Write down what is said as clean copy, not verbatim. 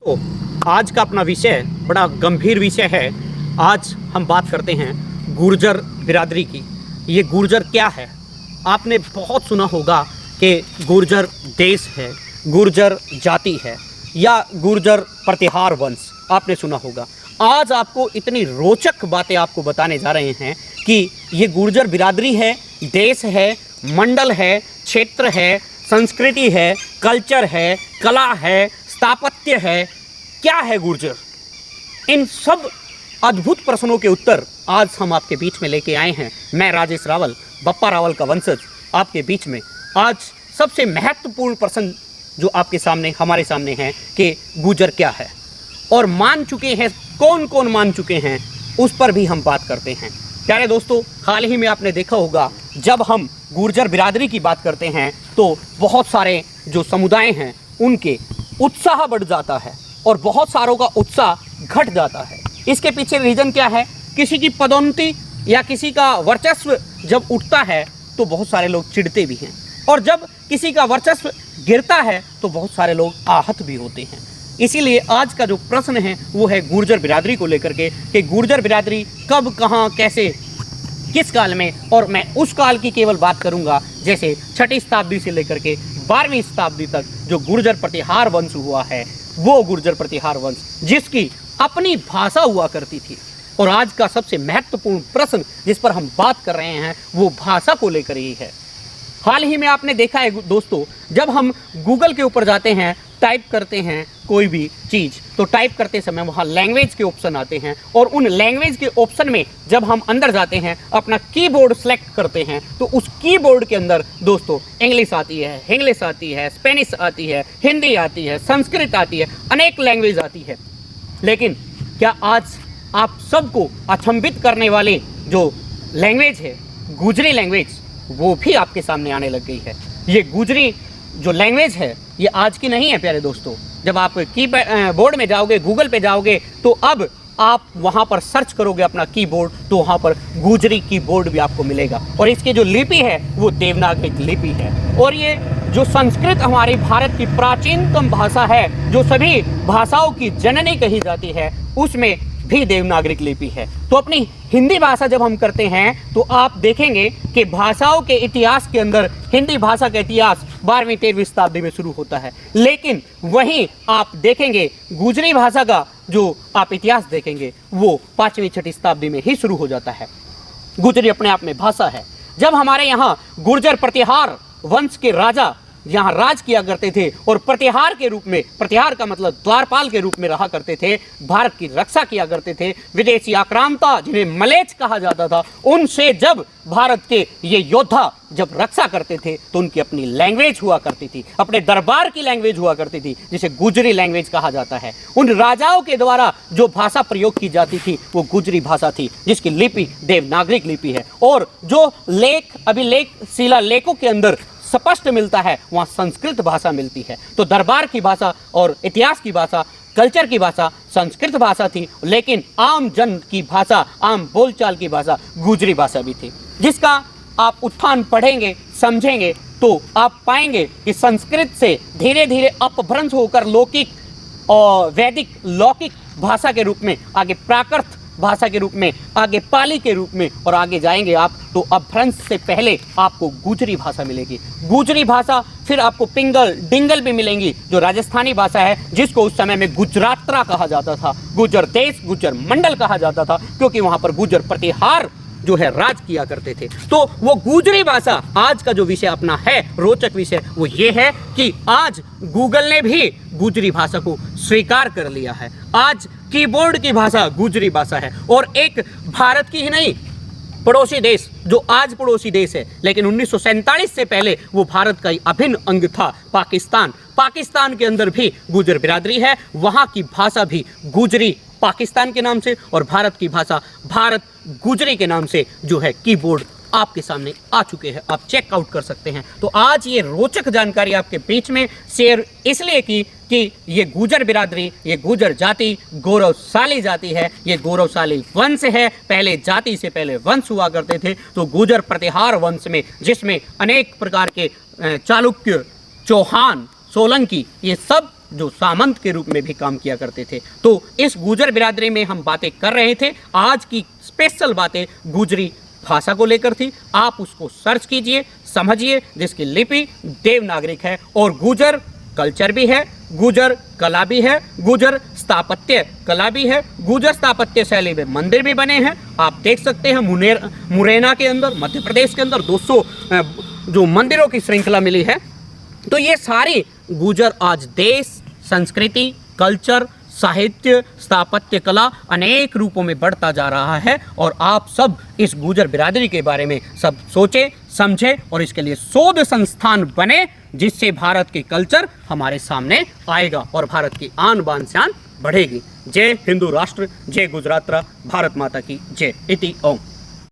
तो आज का अपना विषय बड़ा गंभीर विषय है। आज हम बात करते हैं गुर्जर बिरादरी की। ये गुर्जर क्या है? आपने बहुत सुना होगा कि गुर्जर देश है, गुर्जर जाति है या गुर्जर प्रतिहार वंश, आपने सुना होगा। आज आपको इतनी रोचक बातें आपको बताने जा रहे हैं कि ये गुर्जर बिरादरी है, देश है, मंडल है, क्षेत्र है, संस्कृति है, कल्चर है, कला है, स्थापत्य है, क्या है गुर्जर? इन सब अद्भुत प्रश्नों के उत्तर आज हम आपके बीच में लेके आए हैं। मैं राजेश रावल, बप्पा रावल का वंशज, आपके बीच में आज सबसे महत्वपूर्ण प्रश्न जो आपके सामने हमारे सामने है कि गुर्जर क्या है और मान चुके हैं, कौन कौन मान चुके हैं, उस पर भी हम बात करते हैं। प्यारे दोस्तों, हाल ही में आपने देखा होगा जब हम गुर्जर बिरादरी की बात करते हैं तो बहुत सारे जो समुदाय हैं उनके उत्साह बढ़ जाता है और बहुत सारों का उत्साह घट जाता है। इसके पीछे रीज़न क्या है? किसी की पदोन्नति या किसी का वर्चस्व जब उठता है तो बहुत सारे लोग चिढ़ते भी हैं और जब किसी का वर्चस्व गिरता है तो बहुत सारे लोग आहत भी होते हैं। इसीलिए आज का जो प्रश्न है वो है गुर्जर बिरादरी को लेकर के कि गुर्जर बिरादरी कब, कहाँ, कैसे, किस काल में। और मैं उस काल की केवल बात करूंगा जैसे 6वीं शताब्दी से लेकर के 12वीं शताब्दी तक जो गुर्जर प्रतिहार वंश हुआ है, वो गुर्जर प्रतिहार वंश जिसकी अपनी भाषा हुआ करती थी। और आज का सबसे महत्वपूर्ण प्रश्न जिस पर हम बात कर रहे हैं वो भाषा को लेकर ही है। हाल ही में आपने देखा है दोस्तों, जब हम गूगल के ऊपर जाते हैं, टाइप करते हैं कोई भी चीज़, तो टाइप करते समय वहाँ लैंग्वेज के ऑप्शन आते हैं और उन लैंग्वेज के ऑप्शन में जब हम अंदर जाते हैं, अपना कीबोर्ड सेलेक्ट करते हैं, तो उस कीबोर्ड के अंदर दोस्तों इंग्लिश आती है, इंग्लिश आती है, स्पेनिश आती है, हिंदी आती है, संस्कृत आती है, अनेक लैंग्वेज आती है। लेकिन क्या आज आप सबको अचंभित करने वाले जो लैंग्वेज है, गुजरी लैंग्वेज, वो भी आपके सामने आने लग गई है। ये गुजरी जो लैंग्वेज है ये आज की नहीं है प्यारे दोस्तों। जब आप बोर्ड में जाओगे, गूगल पे जाओगे, तो अब आप वहाँ पर सर्च करोगे अपना कीबोर्ड, तो वहाँ पर गुजरी कीबोर्ड भी आपको मिलेगा। और इसकी जो लिपि है वो देवनागरी लिपि है। और ये जो संस्कृत हमारी भारत की प्राचीनतम भाषा है, जो सभी भाषाओं की जननी कही जाती है, उसमें भी देवनागरिक लिपि है। तो अपनी हिंदी भाषा जब हम करते हैं तो आप देखेंगे कि भाषाओं के इतिहास के अंदर हिंदी भाषा का इतिहास 12वीं 13वीं शताब्दी में शुरू होता है। लेकिन वहीं आप देखेंगे गुजरी भाषा का जो आप इतिहास देखेंगे वो 5वीं 6वीं शताब्दी में ही शुरू हो जाता है। गुजरी अपने आप में भाषा है। जब हमारे यहाँ गुर्जर प्रतिहार वंश के राजा यहाँ राज किया करते थे और प्रतिहार के रूप में, प्रतिहार का मतलब द्वारपाल के रूप में रहा करते थे, भारत की रक्षा किया करते थे, विदेशी आक्रामता जिन्हें मलेच कहा जाता था, उनसे जब भारत के ये योद्धा जब रक्षा करते थे तो उनकी अपनी लैंग्वेज हुआ करती थी, अपने दरबार की लैंग्वेज हुआ करती थी, जिसे गुजरी लैंग्वेज कहा जाता है। उन राजाओं के द्वारा जो भाषा प्रयोग की जाती थी वो गुजरी भाषा थी, जिसकी लिपि देवनागरिक लिपि है। और जो लेख, अभिलेख, शिला लेखों के अंदर स्पष्ट मिलता है, वहाँ संस्कृत भाषा मिलती है। तो दरबार की भाषा और इतिहास की भाषा, कल्चर की भाषा संस्कृत भाषा थी, लेकिन आम जन की भाषा, आम बोलचाल की भाषा गुजरी भाषा भी थी, जिसका आप उत्थान पढ़ेंगे, समझेंगे तो आप पाएंगे कि संस्कृत से धीरे धीरे अपभ्रंश होकर लौकिक और वैदिक लौकिक भाषा के रूप में, आगे प्राकृत भाषा के रूप में, आगे पाली के रूप में, और आगे जाएंगे आप तो अपभ्रंश से पहले आपको गुजरी भाषा मिलेगी। गुजरी भाषा फिर आपको पिंगल, डिंगल भी मिलेंगी, जो राजस्थानी भाषा है, जिसको उस समय में गुजरातरा कहा जाता था, गुजर देश, गुजर मंडल कहा जाता था, क्योंकि वहाँ पर गुजर प्रतिहार जो है राज किया करते थे। तो वो गुजरी भाषा, आज का जो विषय अपना है, रोचक विषय, वो ये है कि आज गूगल ने भी गुजरी भाषा को स्वीकार कर लिया है। आज कीबोर्ड की भाषा गुजरी भाषा है। और एक भारत की ही नहीं, पड़ोसी देश, जो आज पड़ोसी देश है लेकिन 1947 से पहले वो भारत का ही अभिन्न अंग था, पाकिस्तान। पाकिस्तान के अंदर भी गुजर बिरादरी है, वहाँ की भाषा भी गुजरी पाकिस्तान के नाम से, और भारत की भाषा भारत गुजरी के नाम से जो है कीबोर्ड आपके सामने आ चुके हैं, आप चेकआउट कर सकते हैं। तो आज ये रोचक जानकारी आपके बीच में शेयर इसलिए की कि ये गुजर बिरादरी, ये गुजर जाति गौरवशाली जाति है, ये गौरवशाली वंश है। पहले जाति से पहले वंश हुआ करते थे। तो गुजर प्रतिहार वंश में, जिसमें अनेक प्रकार के चालुक्य, चौहान, सोलंकी, ये सब जो सामंत के रूप में भी काम किया करते थे। तो इस गुर्जर बिरादरी में हम बातें कर रहे थे। आज की स्पेशल बातें गुजरी भाषा को लेकर थी। आप उसको सर्च कीजिए, समझिए, जिसकी लिपि देवनागरिक है और गुर्जर कल्चर भी है, गुर्जर कला भी है, गुर्जर स्थापत्य कला भी है, गुर्जर स्थापत्य शैली में मंदिर भी बने हैं। आप देख सकते हैं मुरैना के अंदर, मध्य प्रदेश के अंदर 200 जो मंदिरों की श्रृंखला मिली है। तो ये सारी गुर्जर आज देश, संस्कृति, कल्चर, साहित्य, स्थापत्य कला अनेक रूपों में बढ़ता जा रहा है। और आप सब इस गुर्जर बिरादरी के बारे में सब सोचें, समझें और इसके लिए शोध संस्थान बने, जिससे भारत के कल्चर हमारे सामने आएगा और भारत की आन बान शान बढ़ेगी। जय हिंदू राष्ट्र, जय गुजरात, भारत माता की जय। इति ओम।